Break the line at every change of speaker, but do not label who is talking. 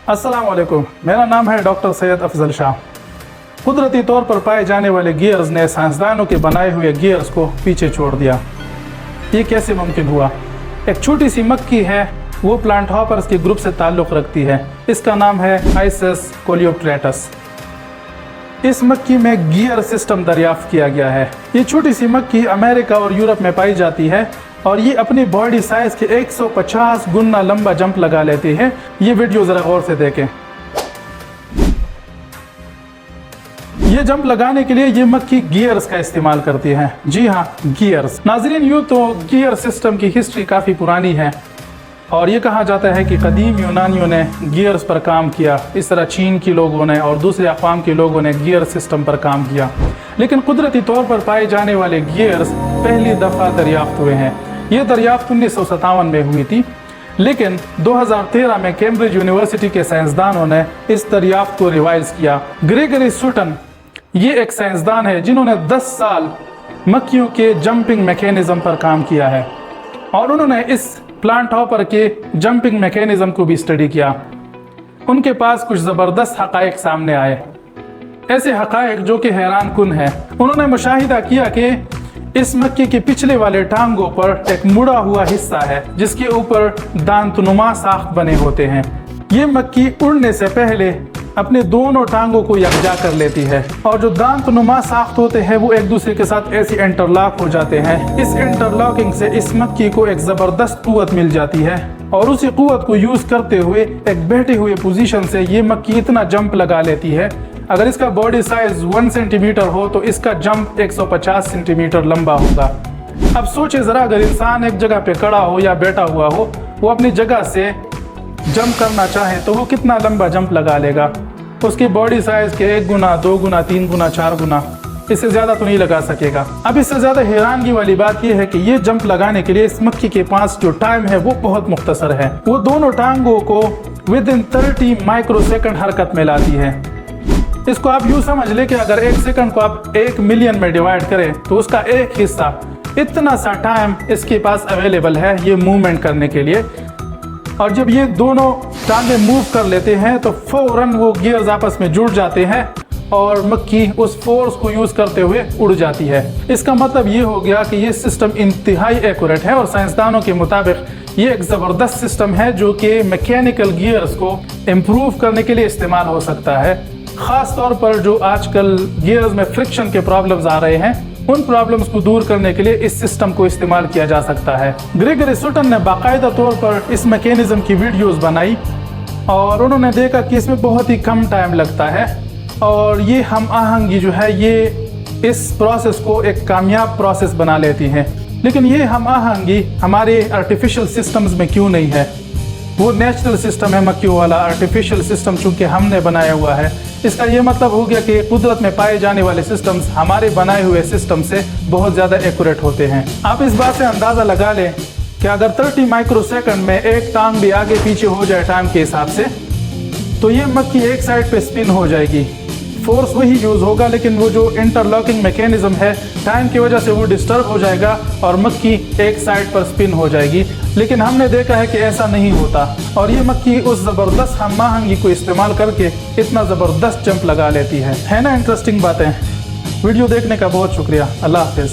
अस्सलाम वालेकुम, मेरा नाम है डॉक्टर सैयद अफजल शाह। कुदरती तौर पर पाए जाने वाले गियर्स ने साइंसदानों के बनाए हुए गियर्स को पीछे छोड़ दिया। ये कैसे मुमकिन हुआ? एक छोटी सी मक्खी है, वो प्लांट हॉपर्स के ग्रुप से ताल्लुक़ रखती है। इसका नाम है आइसिस कोलियोप्टेरस। इस मक्खी में गियर सिस्टम दरियाफ्त किया गया है। ये छोटी सी मक्खी अमेरिका और यूरोप में पाई जाती है और ये अपनी बॉडी साइज के 150 गुना लंबा जंप लगा लेती है। ये वीडियो ज़रा गौर से देखें। ये जंप लगाने के लिए ये मक्खी गियर्स का इस्तेमाल करती है। जी हाँ, गियर्स। नाज़रीन, यूँ तो गियर सिस्टम की हिस्ट्री काफ़ी पुरानी है और ये कहा जाता है कि कदीम यूनानियों ने गियर्स पर काम किया। इस तरह चीन के लोगों ने और दूसरे अक़वाम के लोगों ने गियर सिस्टम पर काम किया। लेकिन कुदरती तौर पर पाए जाने वाले गियर्स पहली दफ़ा दरियाफ्त हुए हैं। ये दरियाफ्त 1957 में हुई थी, लेकिन 2013 में कैम्ब्रिज यूनिवर्सिटी के साइंसदानों ने इस दरियाफ्त को रिवाइज किया। ग्रेगरी सुटन ये एक साइंसदान है जिन्होंने 10 साल मक्खियों के जंपिंग मैकेनिज्म पर काम किया है और उन्होंने इस प्लांट हॉपर के जंपिंग मैकेनिज्म को भी स्टडी किया। उनके पास कुछ ज़बरदस्त हक़ाइक़ सामने आए, ऐसे हक़ाइक़ जो कि हैरान कुन है। उन्होंने मुशाहिदा किया कि इस मक्खी के पिछले वाले टांगों पर एक मुड़ा हुआ हिस्सा है जिसके ऊपर दांतनुमा साख्त बने होते हैं। ये मक्खी उड़ने से पहले अपने दोनों टांगों को यकजा कर लेती है और जो दांतनुमा साख्त होते हैं वो एक दूसरे के साथ ऐसे इंटरलॉक हो जाते हैं। इस इंटरलॉकिंग से इस मक्खी को एक ज़बरदस्त क़ुव्वत मिल जाती है और उसी क़ुव्वत को यूज़ करते हुए एक बैठे हुए पोजीशन से ये मक्खी इतना जंप लगा लेती है। अगर इसका बॉडी साइज 1 सेंटीमीटर हो तो इसका जंप 150 सेंटीमीटर लंबा होगा। अब सोचे ज़रा, अगर इंसान एक जगह पे खड़ा हो या बैठा हुआ हो, वो अपनी जगह से जंप करना चाहे तो वो कितना लंबा जंप लगा लेगा? उसकी बॉडी साइज के 1 गुना, 2 गुना, 3 गुना, 4 गुना, इससे ज़्यादा तो नहीं लगा सकेगा। अब इससे ज़्यादा हैरानगी वाली बात यह है कि ये जंप लगाने के लिए इस मक्खी के पास जो टाइम है वो बहुत मुख्तसर है। वो दोनों टांगों को विदिन 30 माइक्रोसेकंड हरकत में लाती है। इसको आप यूँ समझ लें कि अगर 1 सेकंड को आप 1 मिलियन में डिवाइड करें तो उसका एक हिस्सा, इतना सा टाइम इसके पास अवेलेबल है ये मूवमेंट करने के लिए। और जब ये दोनों टांगे मूव कर लेते हैं तो फौरन वो गियर्स आपस में जुड़ जाते हैं और मक्खी उस फोर्स को यूज़ करते हुए उड़ जाती है। इसका मतलब ये हो गया कि ये सिस्टम इंतहाई एक्यूरेट है और साइंसदानों के मुताबिक ये एक ज़बरदस्त सिस्टम है जो कि मैकेनिकल गियर्स को इम्प्रूव करने के लिए इस्तेमाल हो सकता है। ख़ास तौर पर जो आजकल गियर्स में फ्रिक्शन के प्रॉब्लम्स आ रहे हैं, उन प्रॉब्लम्स को दूर करने के लिए इस सिस्टम को इस्तेमाल किया जा सकता है। ग्रेगरी सुटन ने बाकायदा तौर पर इस मैकेनिज्म की वीडियोस बनाई और उन्होंने देखा कि इसमें बहुत ही कम टाइम लगता है और ये हम आहंगी जो है ये इस प्रोसेस को एक कामयाब प्रोसेस बना लेती है। लेकिन ये हम आहंगी हमारे आर्टिफिशियल सिस्टम्स में क्यों नहीं है? वो नेचुरल सिस्टम है मक्खियों वाला। आर्टिफिशियल सिस्टम चूँकि हमने बनाया हुआ है, इसका ये मतलब हो गया कि कुदरत में पाए जाने वाले सिस्टम्स हमारे बनाए हुए सिस्टम से बहुत ज़्यादा एक्यूरेट होते हैं। आप इस बात से अंदाज़ा लगा लें कि अगर 30 माइक्रोसेकंड में एक टांग भी आगे पीछे हो जाए टाइम के हिसाब से तो ये मक्खी एक साइड पे स्पिन हो जाएगी। फोर्स वही यूज़ होगा लेकिन वो जो इंटरलॉकिंग मैकेनिज्म है टाइम की वजह से वो डिस्टर्ब हो जाएगा और मक्खी एक साइड पर स्पिन हो जाएगी। लेकिन हमने देखा है कि ऐसा नहीं होता और ये मक्खी उस ज़बरदस्त हम आहंगी को इस्तेमाल करके इतना ज़बरदस्त जंप लगा लेती है ना? इंटरेस्टिंग बातें। वीडियो देखने का बहुत शुक्रिया। अल्लाह हाफ़िज़।